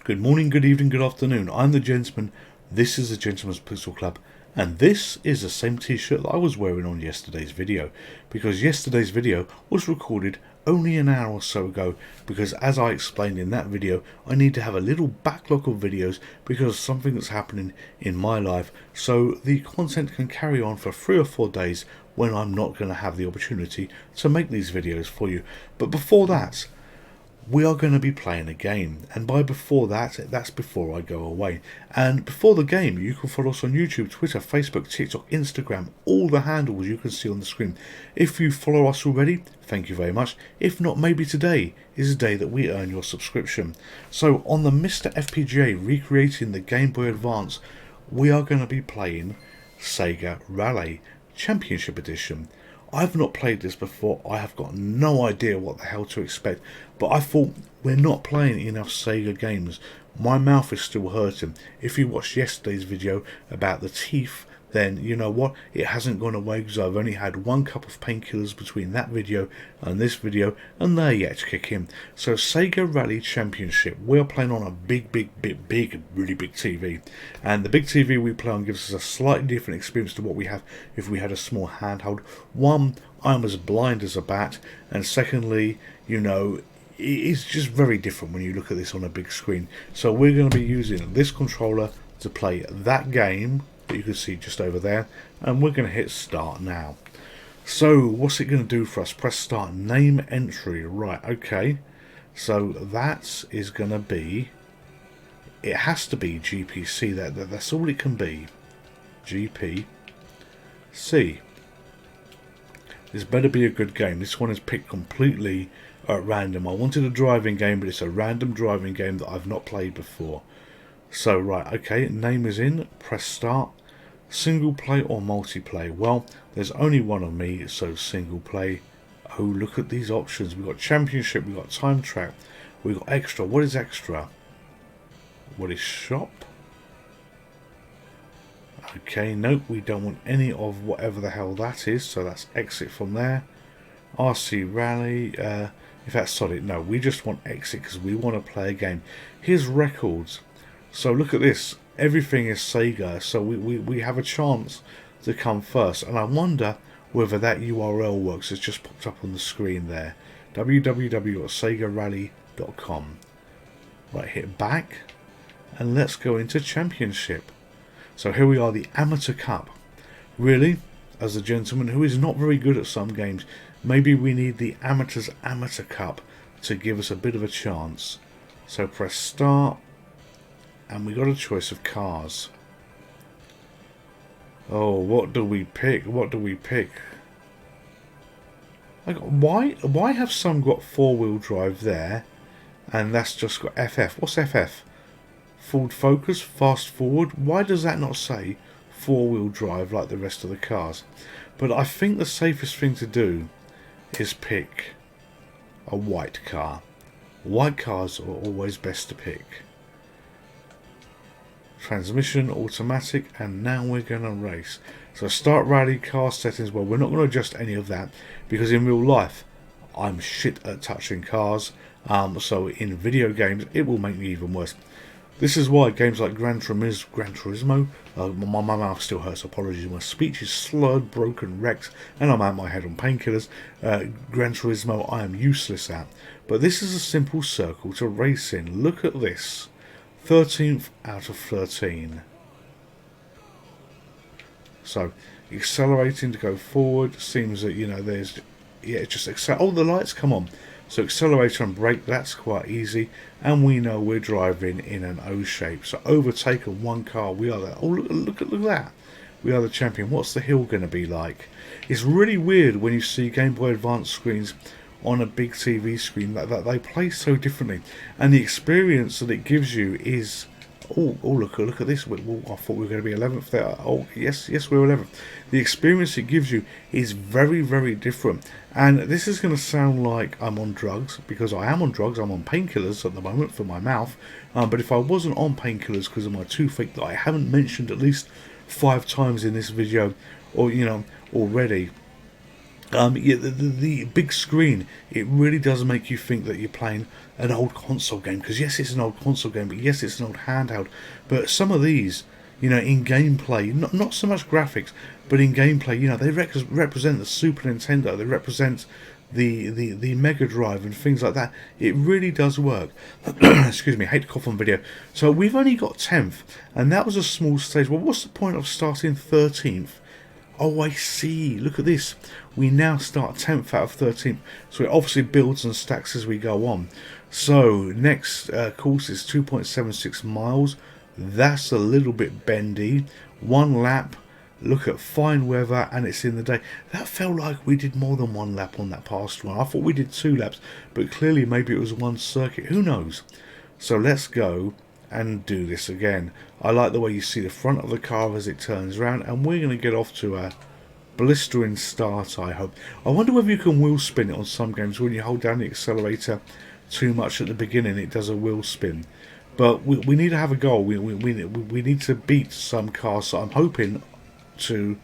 Good morning, good evening, good afternoon. I'm the gentleman. This is the Gentleman's Pistol Club. And this is the same t-shirt that I was wearing on yesterday's video. Because yesterday's video was recorded only an hour or so ago. Because as I explained in that video, I need to have a little backlog of videos because of something that's happening in my life. So the content can carry on for 3 or 4 days when I'm not going to have the opportunity to make these videos for you. But before that, we are going to be playing a game, and by before that, that's before I go away. And before the game, you can follow us on YouTube, Twitter, Facebook, TikTok, Instagram, all the handles you can see on the screen. If you follow us already, thank you very much. If not, maybe today is the day that we earn your subscription. So on the MiSTer FPGA, recreating the Game Boy Advance, we are going to be playing Sega Rally Championship Edition. I've not played this before, I have got no idea what the hell to expect, but I thought we're not playing enough Sega games. My mouth is still hurting. If you watched yesterday's video about the teeth, then you know what, it hasn't gone away because I've only had 1 cup of painkillers between that video and this video, and they're yet to kick in. So Sega Rally Championship, we're playing on a big, really big TV, and the big TV we play on gives us a slightly different experience to what we have if we had a small handheld. One, I'm as blind as a bat, and secondly, you know, it's just very different when you look at this on a big screen. So we're going to be using this controller to play that game that you can see just over there, and we're going to hit start now. So what's it going to do for us? Press start, name entry. Right, okay, so that is going to be, it has to be GPC. That's all it can be. GPC. This better be a good game. This one is picked completely at random. I wanted a driving game, but it's a random driving game that I've not played before. So right, okay, name is in, press start. Single play or multiplayer? Well, there's only one of me, so single play. Oh, look at these options. We've got championship, we've got time track, we've got extra. What is extra? What is shop? Okay, nope, we don't want any of whatever the hell that is, so that's exit from there. RC Rally, if that's solid, no, we just want exit because we want to play a game. Here's records. So look at this, everything is Sega, so we have a chance to come first, and I wonder whether that URL works. It's just popped up on the screen there, www.segarally.com. Right, hit back, and let's go into championship. So here we are, the Amateur Cup. Really, as a gentleman who is not very good at some games, maybe we need the Amateur's Amateur Cup to give us a bit of a chance. So press start, and we got a choice of cars. Oh, what do we pick? What do we pick? Why have some got 4-wheel drive there, and that's just got FF? What's FF? Forward focus, fast forward. Why does that not say 4-wheel drive like the rest of the cars? But I think the safest thing to do is pick a white car. White cars are always best to pick. Transmission, automatic, and now we're going to race. So start rally car settings. Well, we're not going to adjust any of that because in real life I'm shit at touching cars, so in video games it will make me even worse. This is why games like Gran Turismo, my mouth still hurts, apologies, my speech is slurred, broken, wrecked, and I'm at my head on painkillers. Gran Turismo I am useless at, but this is a simple circle to race in. Look at this, 13th out of 13. So accelerating to go forward, seems that, you know, there's, yeah, just oh, the lights come on. So accelerator and brake, that's quite easy, and we know we're driving in an O shape. So overtaken 1 car, we are there. Oh, look at that, we are the champion. What's the hill going to be like? It's really weird when you see Game Boy Advance screens on a big TV screen that they play so differently, and the experience that it gives you is, oh look at this. I thought we were going to be 11th there. Oh yes, we're 11th. The experience it gives you is very different, and this is going to sound like I'm on drugs, because I am on drugs. I'm on painkillers at the moment for my mouth, but if I wasn't on painkillers because of my toothache that I haven't mentioned at least 5 times in this video, or you know, already, Yeah, the big screen, it really does make you think that you're playing an old console game, because yes, it's an old console game, but yes, it's an old handheld. But some of these, in gameplay, not so much graphics, but in gameplay, they represent the Super Nintendo, they represent the Mega Drive and things like that. It really does work. Excuse me, I hate to cough on video. So we've only got 10th, and that was a small stage. Well, what's the point of starting 13th? Oh, I see. Look at this. We now start 10th out of 13th. So it obviously builds and stacks as we go on. So next course is 2.76 miles. That's a little bit bendy. 1 lap. Look at fine weather, and it's in the day. That felt like we did more than 1 lap on that past one. I thought we did 2 laps, but clearly maybe it was 1 circuit. Who knows? So let's go and do this again. I like the way you see the front of the car as it turns around, and we're going to get off to a blistering start, I hope. I wonder whether you can wheel spin it on some games. When you hold down the accelerator too much at the beginning, it does a wheel spin. But we need to have a goal. We need to beat some cars, so I'm hoping to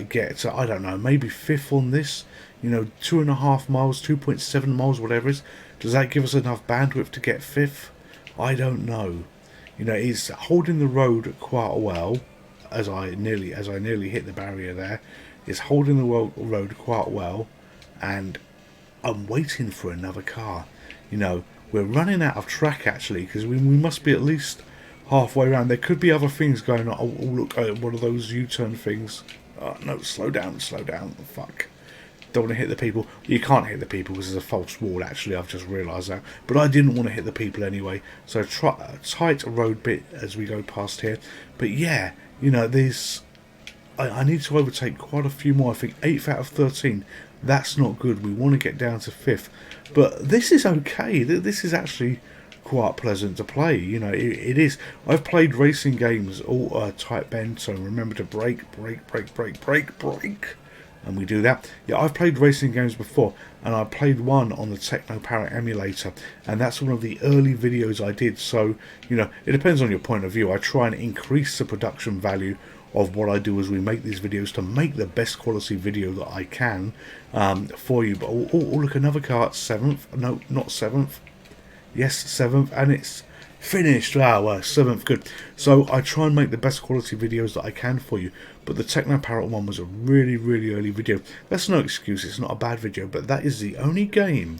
get to, I don't know, maybe 5th on this. 2.5 miles, 2.7 miles, whatever it is. Does that give us enough bandwidth to get 5th? I don't know. It's holding the road quite well, as I nearly hit the barrier there. It's holding the road quite well, and I'm waiting for another car. We're running out of track actually, because we must be at least halfway around. There could be other things going on. Oh look, one of those U-turn things. No, slow down, fuck. Don't want to hit the people. You can't hit the people because there's a false wall, actually. I've just realised that. But I didn't want to hit the people anyway. So try a tight road bit as we go past here. But yeah, there's... I need to overtake quite a few more. I think 8th out of 13. That's not good. We want to get down to 5th. But this is okay. This is actually quite pleasant to play. It is. I've played racing games all tight bend. So remember to brake. And we do that. Yeah, I've played racing games before, and I played one on the Technoparrot emulator, and that's one of the early videos I did. So, it depends on your point of view. I try and increase the production value of what I do as we make these videos to make the best quality video that I can for you. But look, another car at 7th. No, not 7th. Yes, 7th, and it's finished. Well, 7th, good. So I try and make the best quality videos that I can for you, but the Technoparrot one was a really, really early video. That's no excuse, it's not a bad video, but that is the only game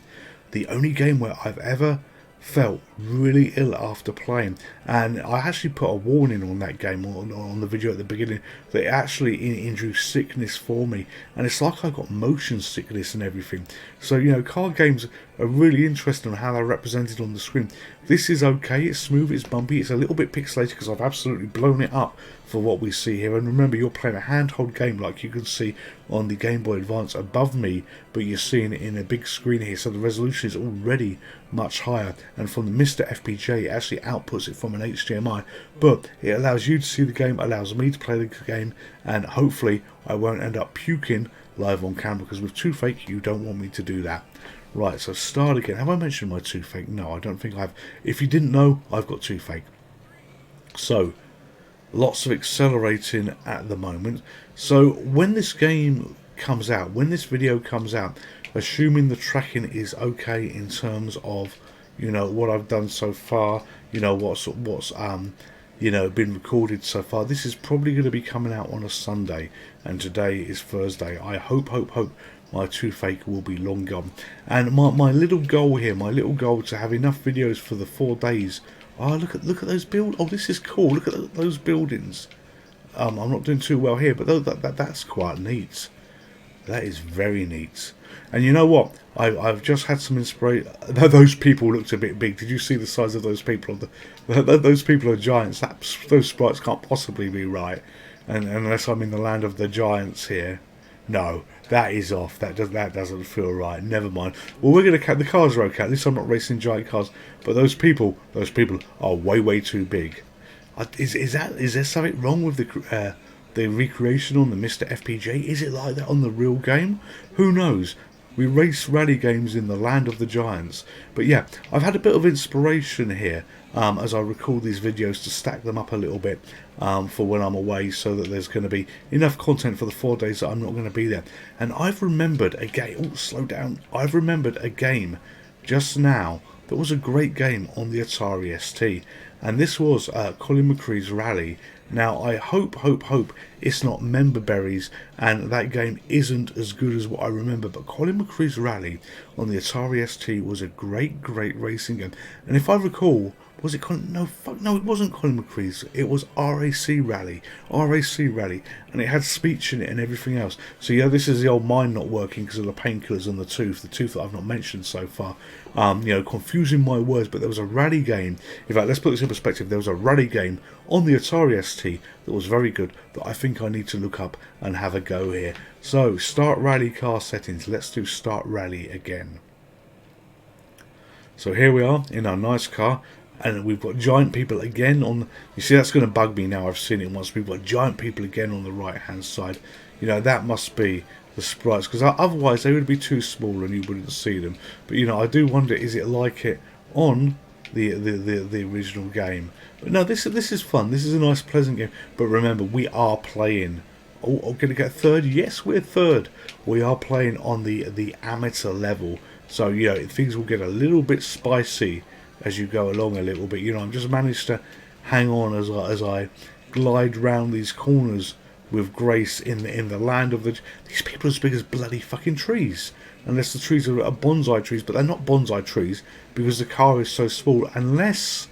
where I've ever felt really ill after playing, and I actually put a warning on that game on the video at the beginning that it actually induced sickness for me, and it's like I got motion sickness and everything. So car games are really interesting on how they're represented on the screen. This is okay, it's smooth, it's bumpy, it's a little bit pixelated because I've absolutely blown it up for what we see here. And remember, you're playing a handheld game like you can see on the Game Boy Advance above me, but you're seeing it in a big screen here, so the resolution is already much higher. And from the MiSTer FPGA, it actually outputs it from an HDMI, but it allows you to see the game, allows me to play the game, and hopefully I won't end up puking live on camera, because with toothache you don't want me to do that. Right, so start again. Have I mentioned my toothache? No, I don't think I've. If you didn't know, I've got toothache. So lots of accelerating at the moment. So when this game comes out, when this video comes out, assuming the tracking is okay in terms of what I've done so far, what's been recorded so far, this is probably going to be coming out on a Sunday, and today is Thursday. I hope my toothache will be long gone. And my little goal here, to have enough videos for the 4 days. Oh, look at those build. Oh, this is cool. Look at those buildings. I'm not doing too well here, but that's quite neat. That is very neat. And you know what? I've just had some inspiration. Those people looked a bit big. Did you see the size of those people? Those people are giants. Those sprites can't possibly be right, and unless I'm in the land of the giants here. No, that is off. That doesn't feel right. Never mind. Well, we're gonna the cars are okay. At least I'm not racing giant cars. But those people are way too big. Is there something wrong with the recreation on the MiSTer FPGA? Is it like that on the real game? Who knows? We race rally games in the land of the giants. But yeah, I've had a bit of inspiration here as I record these videos to stack them up a little bit for when I'm away, so that there's going to be enough content for the 4 days that I'm not going to be there. And I've remembered a game. Oh, slow down. I've remembered a game just now that was a great game on the Atari ST. And this was Colin McRae's Rally. Now, I hope it's not Member Berries and that game isn't as good as what I remember. But Colin McRae's Rally on the Atari ST was a great racing game. And if I recall, was it Colin? No, it wasn't Colin McRae's. It was RAC Rally, and it had speech in it and everything else. So yeah, this is the old mind not working because of the painkillers and the tooth that I've not mentioned so far. Confusing my words. But there was a rally game. In fact, let's put this in perspective. There was a rally game on the Atari ST that was very good that I think I need to look up and have a go here. So start rally car settings. Let's do start rally again. So here we are in our nice car. And we've got giant people again on. You see, that's going to bug me now. I've seen it once. We've got giant people again on the right hand side. That must be the sprites, because otherwise they would be too small and you wouldn't see them. But I do wonder, is it like it on the original game? But no, this is fun. This is a nice, pleasant game. But remember, we are playing. Oh, I'm going to get third. Yes, we're third. We are playing on the amateur level. So things will get a little bit spicy as you go along a little bit. I'm just managed to hang on as I glide round these corners with grace in the land of these people are as big as bloody fucking trees, unless the trees are bonsai trees, but they're not bonsai trees because the car is so small, unless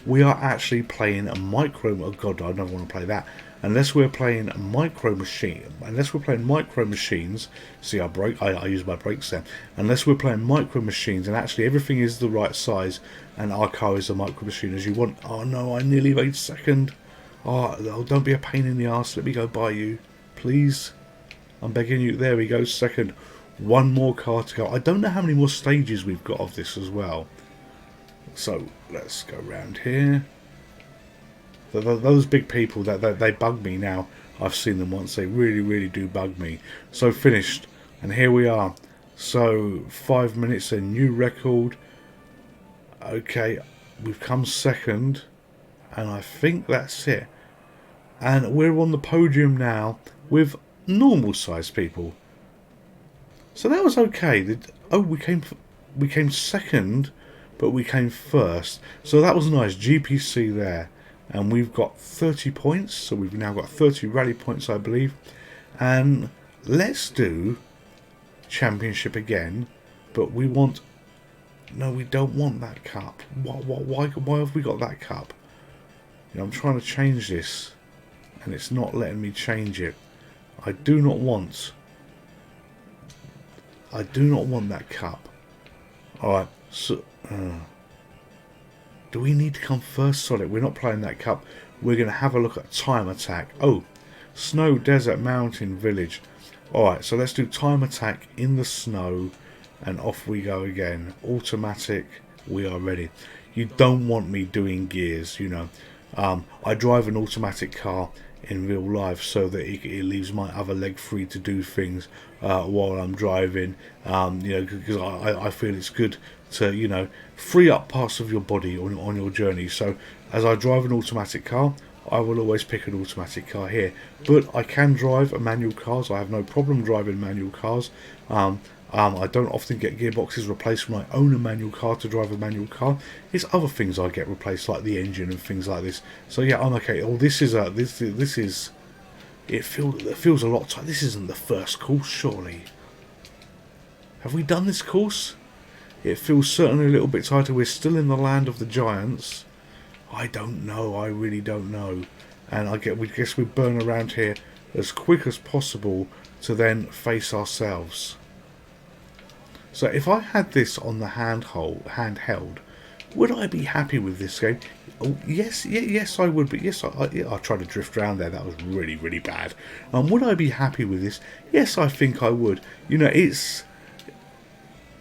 we are actually playing a micro. Oh god, I don't want to play that. Unless we're playing a micro machines. See, I use my brakes there. Unless we're playing micro machines and actually everything is the right size and our car is a micro machine as you want. Oh no, I nearly made second. Oh, don't be a pain in the arse. Let me go by you, please. I'm begging you. There we go, second. One more car to go. I don't know how many more stages we've got of this as well. So let's go round here. Those big people, they bug me now. I've seen them once. They really do bug me. So finished, and here we are. So 5 minutes, a new record. Okay, we've come second, and I think that's it. And we're on the podium now with normal sized people. So that was okay. Oh, we came second, but we came first. So that was nice. GPC there. And we've got 30 points, so we've now got 30 rally points, I believe. And let's do championship again, but we want. No, we don't want that cup. Why have we got that cup? I'm trying to change this, and it's not letting me change it. I do not want that cup. All right, so. Do we need to come first? Sorry, we're not playing that cup. We're going to have a look at time attack. Oh, snow, desert, mountain, village. Alright, so let's do time attack in the snow. And off we go again. Automatic, we are ready. You don't want me doing gears, I drive an automatic car in real life so that it leaves my other leg free to do things while I'm driving. Because I feel it's good to free up parts of your body on your journey. So as I drive an automatic car, I will always pick an automatic car here, but I can drive a manual cars. I have no problem driving manual cars. I don't often get gearboxes replaced when I own a manual car to drive a manual car. It's other things I get replaced, like the engine and things like this. So yeah, I'm okay. Oh, this is it feels a lot tight. This isn't the first course, surely. Have we done this course? It feels certainly a little bit tighter. We're still in the land of the giants. I don't know. I really don't know. And we guess we burn around here as quick as possible to then face ourselves. So if I had this on the handheld, would I be happy with this game? Oh, yes, I would. But yes, I tried to drift around there. That was really bad. Would I be happy with this? Yes, I think I would. It's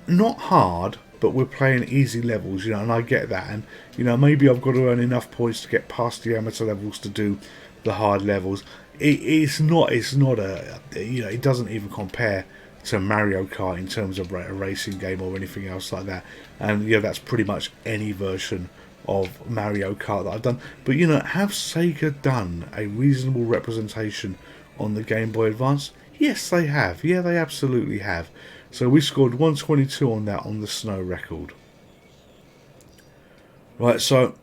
not hard, but we're playing easy levels, and I get that. And maybe I've got to earn enough points to get past the amateur levels to do the hard levels. It's not a. It doesn't even compare to Mario Kart in terms of a racing game or anything else like that. And that's pretty much any version of Mario Kart that I've done. But have Sega done a reasonable representation on the Game Boy Advance? Yes, they have. Yeah, they absolutely have. So we scored 122 on that on the Snow record. Right, so...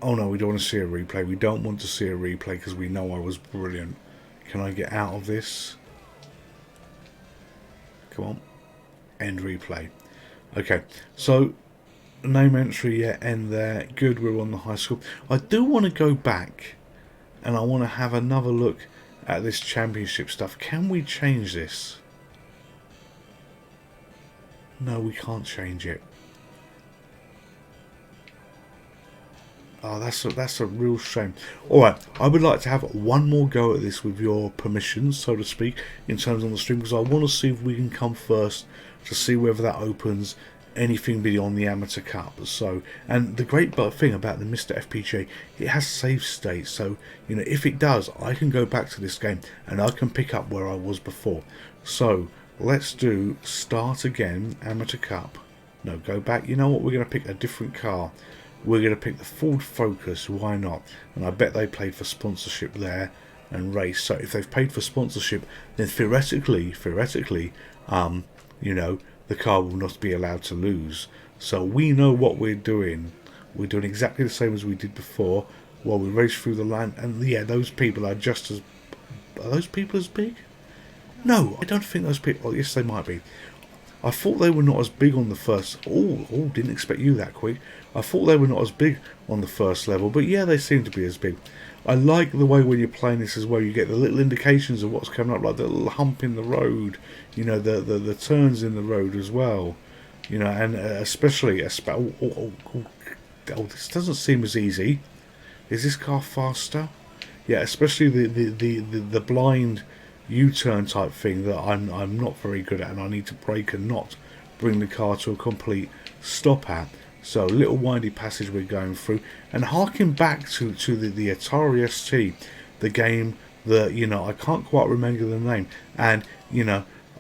Oh no, we don't want to see a replay. We don't want to see a replay because we know I was brilliant. Can I get out of this? Come on. End replay. Okay, so... Name entry, yeah, end there. Good, we're on the high score. I do want to go back and I want to have another look at this championship stuff. Can we change this? No, we can't change it. Oh, that's a real shame. Alright, I would like to have one more go at this with your permission, so to speak, in terms of the stream, because I want to see if we can come first to see whether that opens anything beyond the Amateur Cup. So, and the great thing about the MiSTer FPGA, it has save states, so if it does, I can go back to this game and I can pick up where I was before. So let's do start again, Amateur Cup. No, go back. You know what, we're going to pick a different car. We're going to pick the Ford Focus, why not? And I bet they paid for sponsorship there and race. So if they've paid for sponsorship, then theoretically, the car will not be allowed to lose. So we know what we're doing. We're doing exactly the same as we did before while we race through the land. And yeah, those people are just as... Are those people as big? No, I don't think those people... Oh, yes, they might be. I thought they were not as big on the first... Oh, didn't expect you that quick. I thought they were not as big on the first level. But yeah, they seem to be as big. I like the way when you're playing this as well, you get the little indications of what's coming up, like the little hump in the road, the turns in the road as well, and especially, this doesn't seem as easy. Is this car faster? Yeah, especially the blind U-turn type thing that I'm not very good at, and I need to brake and not bring the car to a complete stop at. So, little windy passage we're going through, and harking back to the Atari ST, the game that I can't quite remember the name, and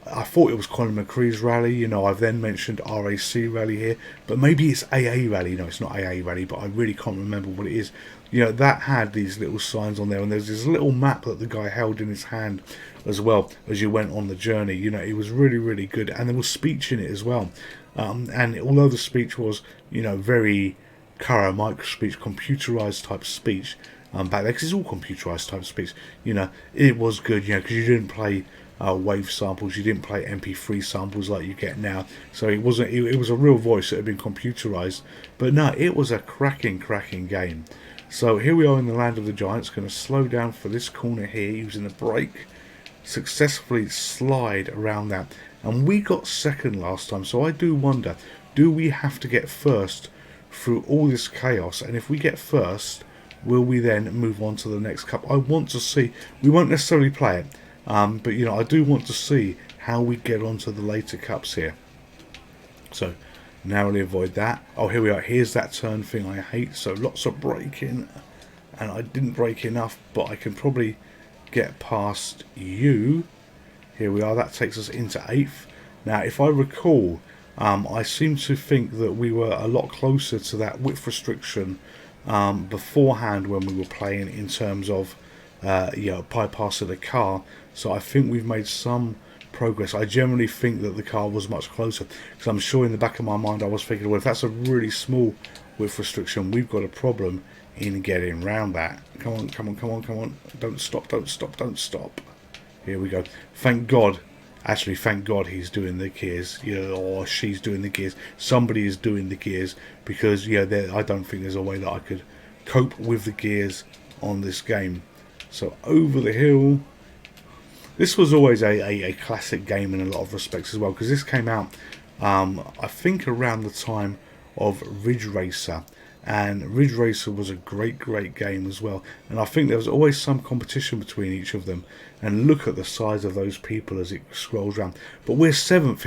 I thought it was Colin McRae's Rally. I've then mentioned RAC Rally here, but maybe it's AA Rally. No, it's not AA Rally, but I really can't remember what it is. That had these little signs on there, and there's this little map that the guy held in his hand as well as you went on the journey. It was really, really good, and there was speech in it as well. And although the speech was, very micro speech, computerized type speech back there, because it's all computerized type speech, it was good, because you didn't play wave samples, you didn't play MP3 samples like you get now. So it wasn't. It was a real voice that had been computerized, but no, it was a cracking game. So here we are in the land of the giants. Going to slow down for this corner here using the brake. Successfully slide around that, and we got second last time, so I do wonder, do we have to get first through all this chaos? And if we get first, will we then move on to the next cup? I want to see. We won't necessarily play it, but I do want to see how we get onto the later cups here. So narrowly avoid that. Oh, here we are. Here's that turn thing I hate. So lots of braking, and I didn't brake enough, but I can probably get past you. Here we are. That takes us into 8th. Now, if I recall, I seem to think that we were a lot closer to that width restriction beforehand when we were playing, in terms of bypassing the car. So I think we've made some progress. I generally think that the car was much closer, because I'm sure in the back of my mind I was thinking, well, if that's a really small width restriction, we've got a problem in getting round that. Come on. Don't stop. Here we go. Thank God. Actually, thank God he's doing the gears. Or she's doing the gears. Somebody is doing the gears, because I don't think there's a way that I could cope with the gears on this game. So over the hill. This was always a classic game in a lot of respects as well, because this came out I think around the time of Ridge Racer. And Ridge Racer was a great game as well, and I think there was always some competition between each of them. And look at the size of those people as it scrolls around. But we're 7th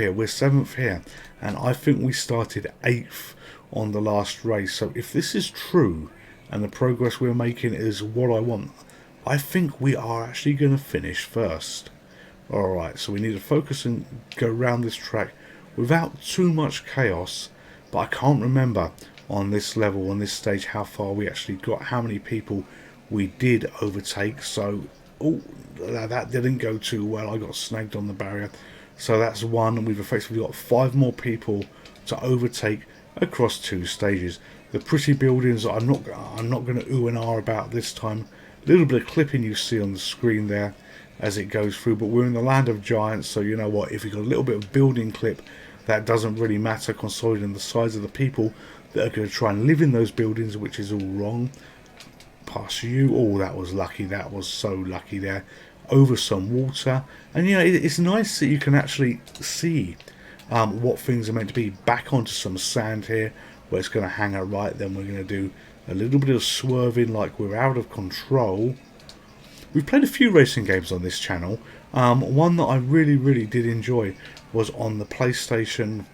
here, and I think we started 8th on the last race. So if this is true and the progress we're making is what I want, I think we are actually going to finish first. Alright, so we need to focus and go around this track without too much chaos. But I can't remember on this level, on this stage, how far we actually got, how many people we did overtake. So, oh, that didn't go too well. I got snagged on the barrier. So that's one, and we've effectively got 5 more people to overtake across 2 stages. The pretty buildings I'm not going to ooh and ah about this time. A little bit of clipping you see on the screen there as it goes through, but we're in the land of giants, so you know what, if you've got a little bit of building clip, that doesn't really matter considering the size of the people that are going to try and live in those buildings, which is all wrong. Past you, oh, that was lucky, that was so lucky there. Over some water, and you know, it's nice that you can actually see what things are meant to be. Back onto some sand here where it's going to hang out right. Then we're going to do a little bit of swerving like we're out of control. We've played a few racing games on this channel. One that I really did enjoy was on the PlayStation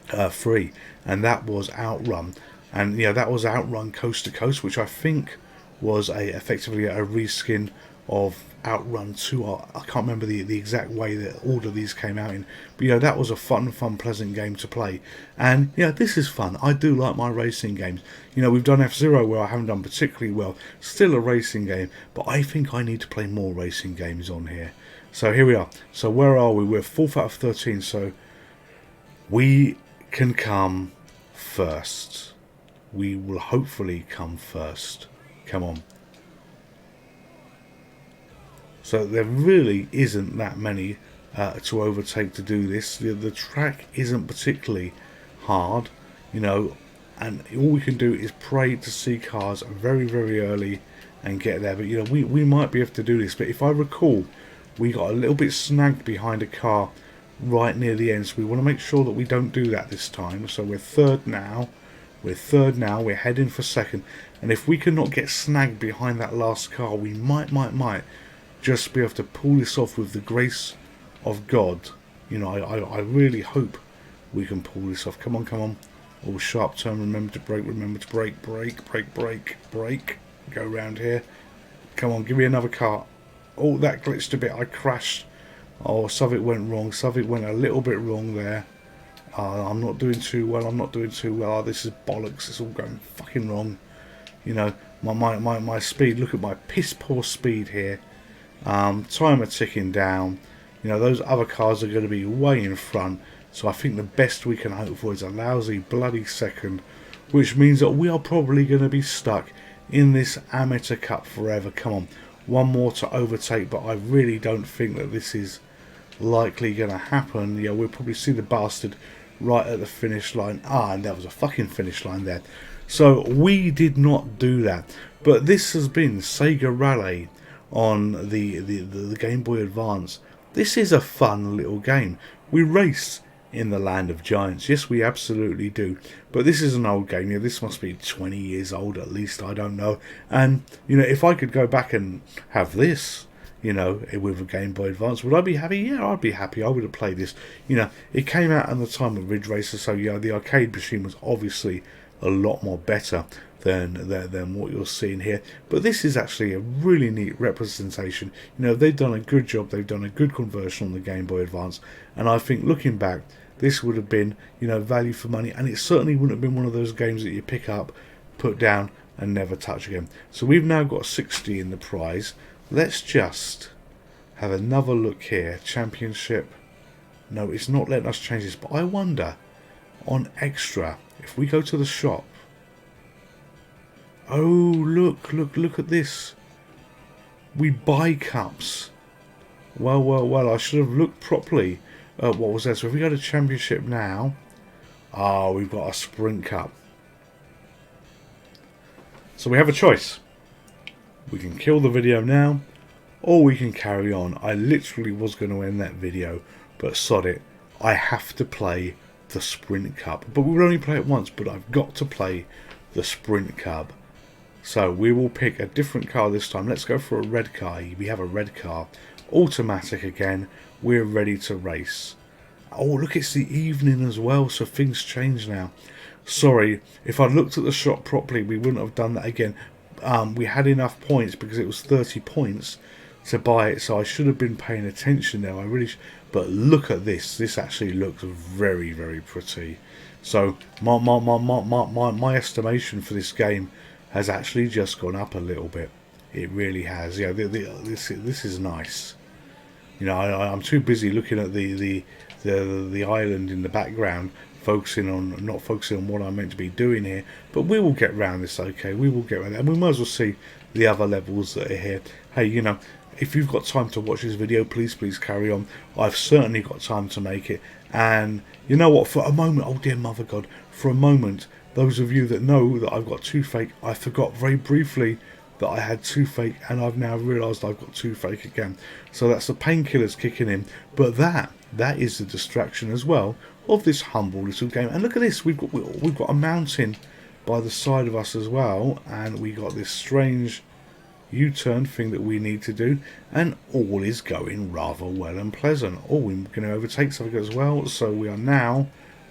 3, and that was Outrun. And yeah, that was Outrun Coast to Coast, which I think was effectively a reskin of Outrun 2. I can't remember the exact way that order these came out in, but you know, that was a fun pleasant game to play. And yeah, this is fun. I do like my racing games. You know, we've done F-Zero where I haven't done particularly well, still a racing game, but I think I need to play more racing games on here. So here we are. So where are we? We're 4th out of 13, so we can come first. We will hopefully come first. Come on. So there really isn't that many to overtake to do this. The track isn't particularly hard, you know, and all we can do is pray to see cars very early and get there. But you know, we might be able to do this. But if I recall, we got a little bit snagged behind a car right near the end, so we want to make sure that we don't do that this time. So we're third now. We're heading for second, and if we cannot get snagged behind that last car, we might just be able to pull this off with the grace of God. You know, I really hope we can pull this off. Come on. Oh, sharp turn, remember to brake, brake. Go around here. Come on, give me another car. Oh, that glitched a bit, I crashed. Oh, something went wrong, something went a little bit wrong there. I'm not doing too well, Oh, this is bollocks, it's all going fucking wrong. You know, my speed, look at my piss poor speed here. Timer ticking down. You know, those other cars are going to be way in front, so I think the best we can hope for is a lousy bloody second, which means that we are probably going to be stuck in this amateur cup forever. Come on, one more to overtake, but I really don't think that this is likely going to happen. Yeah, we'll probably see the bastard right at the finish line. And there was a fucking finish line there. So we did not do that, but this has been Sega Rally on the Game Boy Advance. This is a fun little game. We race in the land of giants. Yes, we absolutely do. But this is an old game. Yeah, this must be 20 years old at least. I don't know. And you know, if I could go back and have this, you know, with a Game Boy Advance, would I be happy? Yeah, I'd be happy. I would have played this. You know, it came out at the time of Ridge Racer, so yeah, the arcade machine was obviously a lot more better than what you're seeing here. But this is actually a really neat representation. You know, they've done a good job. They've done a good conversion on the Game Boy Advance, and I think looking back, this would have been, you know, value for money, and it certainly wouldn't have been one of those games that you pick up, put down, and never touch again. So we've now got 60 in the prize. Let's just have another look here. Championship. No, it's not letting us change this, but I wonder on extra if we go to the shop. Oh, look at this. We buy cups. Well, I should have looked properly at what was there. So if we go to championship now, we've got a sprint cup. So we have a choice. We can kill the video now, or we can carry on. I literally was going to end that video, but sod it. I have to play the sprint cup. But we will only play it once, but I've got to play the sprint cup. So we will pick a different car this time. Let's go for a red car. We have a red car. Automatic again. We're ready to race. Oh, look, it's the evening as well, so things change now. Sorry, if I'd looked at the shop properly, we wouldn't have done that again. We had enough points because it was 30 points to buy it, so I should have been paying attention there. I really but look at this. This actually looks very, very pretty. So my estimation for this game has actually just gone up a little bit. It really has. Yeah, this is nice. You know, I'm too busy looking at the island in the background, not focusing on what I'm meant to be doing here. But we will get round this, okay? We will get around it, and we might as well see the other levels that are here. Hey, you know, if you've got time to watch this video, please carry on. I've certainly got time to make it. And you know what? For a moment, oh dear mother God, for a moment, those of you that know that I've got toothache, I forgot very briefly that I had toothache, and I've now realised I've got toothache again. So that's the painkillers kicking in. But that is the distraction as well of this humble little game. And look at this, we've got a mountain by the side of us as well, and we got this strange U-turn thing that we need to do, and all is going rather well and pleasant. Oh, we're going to overtake something as well. So we are now,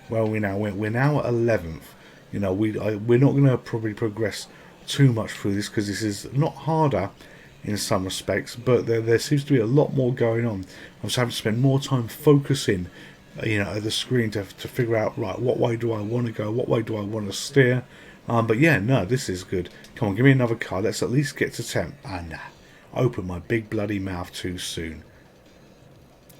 well, we're now at 11th. You know, we're not going to probably progress too much through this because this is not harder in some respects, but there seems to be a lot more going on. I'm just having to spend more time focusing, you know, at the screen to figure out, right, what way do I want to go, what way do I want to steer. But yeah, no, this is good. Come on, give me another card. Let's at least get to 10. And I opened my big bloody mouth too soon.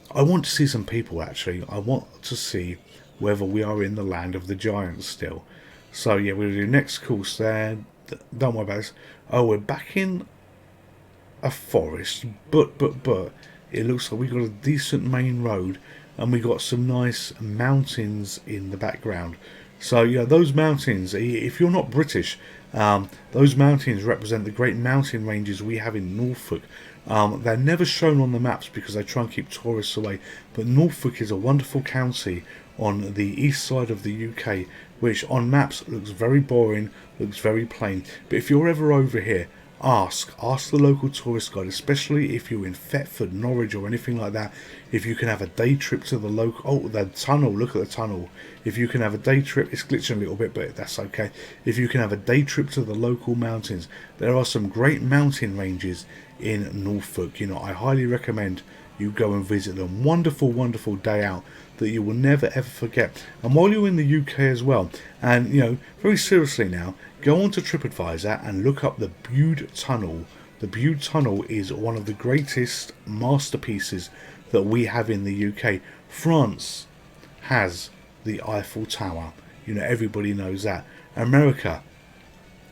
I want to see some people, actually. I want to see whether we are in the land of the giants still. So yeah, we'll do next course there. Don't worry about this. Oh, we're back in a forest, but it looks like we got a decent main road, and we got some nice mountains in the background. So yeah, those mountains, if you're not British, those mountains represent the great mountain ranges we have in Norfolk. They're never shown on the maps because they try and keep tourists away, but Norfolk is a wonderful county on the east side of the UK, which on maps looks very boring, looks very plain. But if you're ever over here, ask the local tourist guide, especially if you're in Thetford, Norwich or anything like that, if you can have a day trip to the local, oh, the tunnel, look at the tunnel. If you can have a day trip, it's glitching a little bit, but that's okay. If you can have a day trip to the local mountains, there are some great mountain ranges in Norfolk. You know, I highly recommend you go and visit them. Wonderful, wonderful day out that you will never ever forget. And while you're in the UK as well, and you know, very seriously now, go on to TripAdvisor and look up the Bude Tunnel. The Bude Tunnel is one of the greatest masterpieces that we have in the UK. France has the Eiffel Tower. You know, everybody knows that. America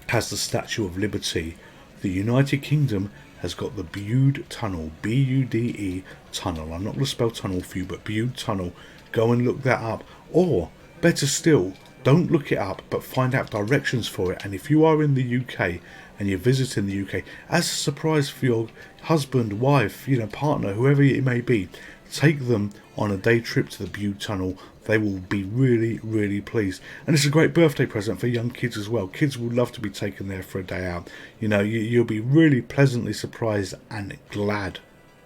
has the Statue of Liberty. The United Kingdom has got the Bude Tunnel, B-U-D-E Tunnel. I'm not going to spell tunnel for you, but Bude Tunnel. Go and look that up. Or, better still, don't look it up, but find out directions for it. And if you are in the UK and you're visiting the UK, as a surprise for your husband, wife, you know, partner, whoever it may be, take them on a day trip to the Bude Tunnel. They will be really, really pleased. And it's a great birthday present for young kids as well. Kids will love to be taken there for a day out. You know, you'll be really pleasantly surprised and glad,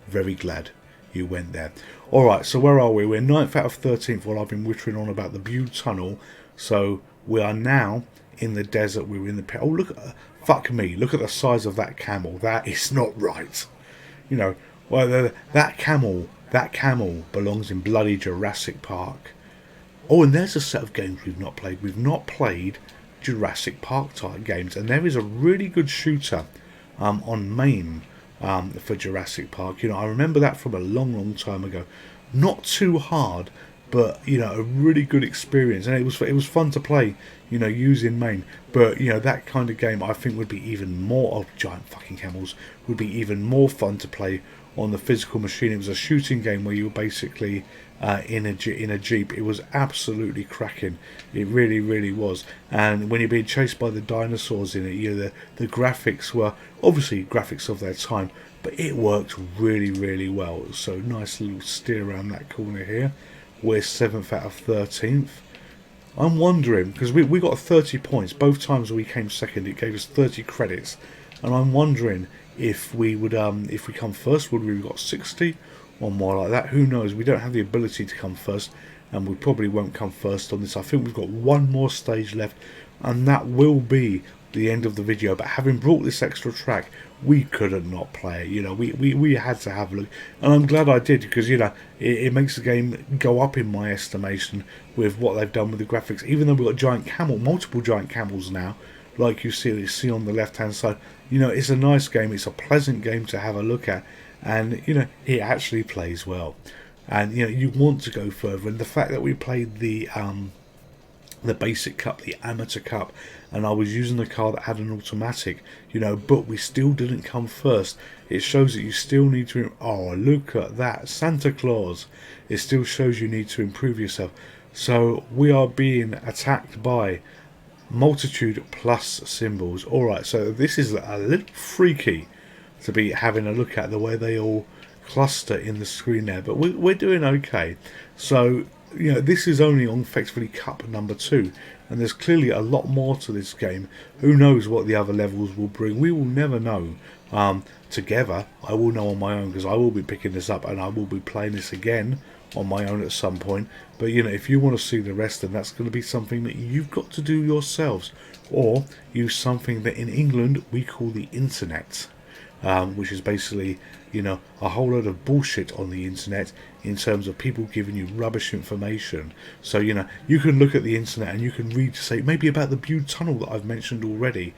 very glad you went there. Alright, so where are we? We're 9th out of 13th while I've been whittering on about the Bude Tunnel. So we are now in the desert. We're in the... Oh, look at... Fuck me. Look at the size of that camel. That is not right. You know, well, that camel belongs in bloody Jurassic Park. Oh, and there's a set of games we've not played. We've not played Jurassic Park type games. And there is a really good shooter on MAME for Jurassic Park. You know, I remember that from a long, long time ago. Not too hard, but, you know, a really good experience. And it was fun to play, you know, using MAME. But, you know, that kind of game I think would be even more... Oh, giant fucking camels. Would be even more fun to play on the physical machine. It was a shooting game where you were basically in a jeep. It was absolutely cracking. It really, really was. And when you're being chased by the dinosaurs in it, you know, the graphics were obviously graphics of their time, but it worked really, really well. So nice little steer around that corner here. We're 7th out of 13th. I'm wondering, because we got 30 points both times we came second. It gave us 30 credits, and I'm wondering if we would if we come first, would we have got 60 or more like that? Who knows? We don't have the ability to come first, and we probably won't come first on this. I think we've got one more stage left. and that will be the end of the video. But having brought this extra track, we couldn't not play it. You know, we had to have a look, and I'm glad I did, because you know it makes the game go up in my estimation with what they've done with the graphics. Even though we've got giant camel, multiple giant camels now, like you see on the left hand side. You know, it's a nice game. It's a pleasant game to have a look at, and you know it actually plays well. And you know you want to go further, and the fact that we played the basic cup, the amateur cup, and I was using a car that had an automatic, you know, but we still didn't come first. It shows that you still need to, oh look at that, Santa Claus. It still shows you need to improve yourself. So we are being attacked by multitude plus symbols. Alright, so this is a little freaky to be having a look at, the way they all cluster in the screen there, but we're doing okay. So you know, this is only on effectively cup number 2, and there's clearly a lot more to this game. Who knows what the other levels will bring? We will never know. Together, I will know on my own, because I will be picking this up and I will be playing this again on my own at some point. But you know, if you want to see the rest, then that's going to be something that you've got to do yourselves, or use something that in England we call the internet. Which is basically, you know, a whole load of bullshit on the internet in terms of people giving you rubbish information. So, you know, you can look at the internet and you can read, say, maybe about the Bude Tunnel that I've mentioned already.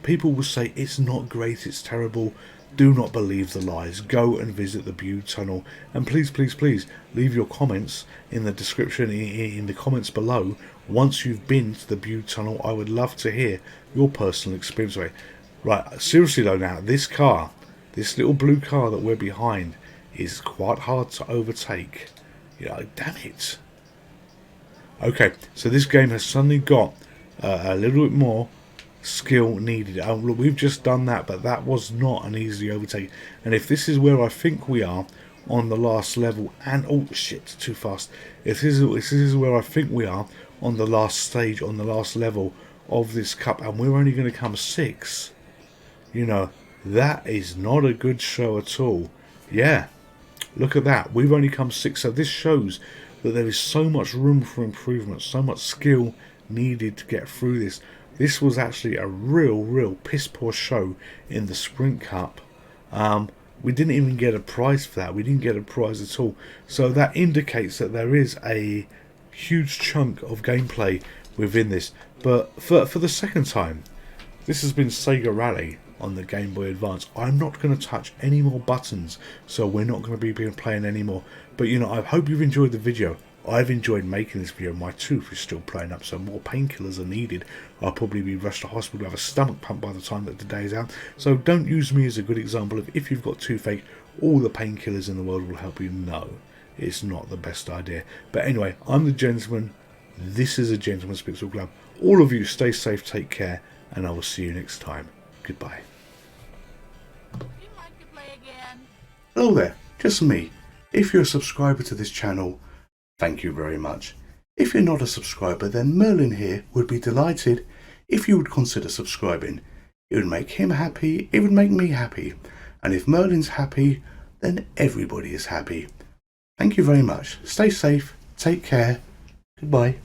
People will say, it's not great, it's terrible. Do not believe the lies. Go and visit the Bude Tunnel. And please, please, please, leave your comments in the description, in the comments below. Once you've been to the Bude Tunnel, I would love to hear your personal experience with it. Right, seriously though now, this car, this little blue car that we're behind, is quite hard to overtake. You know, damn it. Okay, so this game has suddenly got a little bit more skill needed. Look, we've just done that, but that was not an easy overtake. And if this is where I think we are on the last level, and oh shit, too fast. If this is where I think we are on the last stage, on the last level of this cup, and we're only going to come 6. You know, that is not a good show at all. Yeah, look at that. We've only come 6. So this shows that there is so much room for improvement, so much skill needed to get through this. This was actually a real piss poor show in the Sprint Cup. We didn't even get a prize for that. We didn't get a prize at all. So that indicates that there is a huge chunk of gameplay within this. But for the second time, this has been Sega Rally on the Game Boy Advance. I'm not going to touch any more buttons, so we're not going to be playing anymore. But you know, I hope you've enjoyed the video. I've enjoyed making this video. My tooth is still playing up, so more painkillers are needed. I'll probably be rushed to hospital to have a stomach pump by the time that the day is out. So don't use me as a good example of, if you've got toothache, all the painkillers in the world will help you. No, it's not the best idea. But anyway, I'm the Gentleman. This is a Gentleman's Pixel Club. All of you stay safe, take care, and I will see you next time. Goodbye. Hello there, just me. If you're a subscriber to this channel, thank you very much. If you're not a subscriber, then Merlin here would be delighted if you would consider subscribing. It would make him happy, it would make me happy. And if Merlin's happy, then everybody is happy. Thank you very much. Stay safe, take care, goodbye.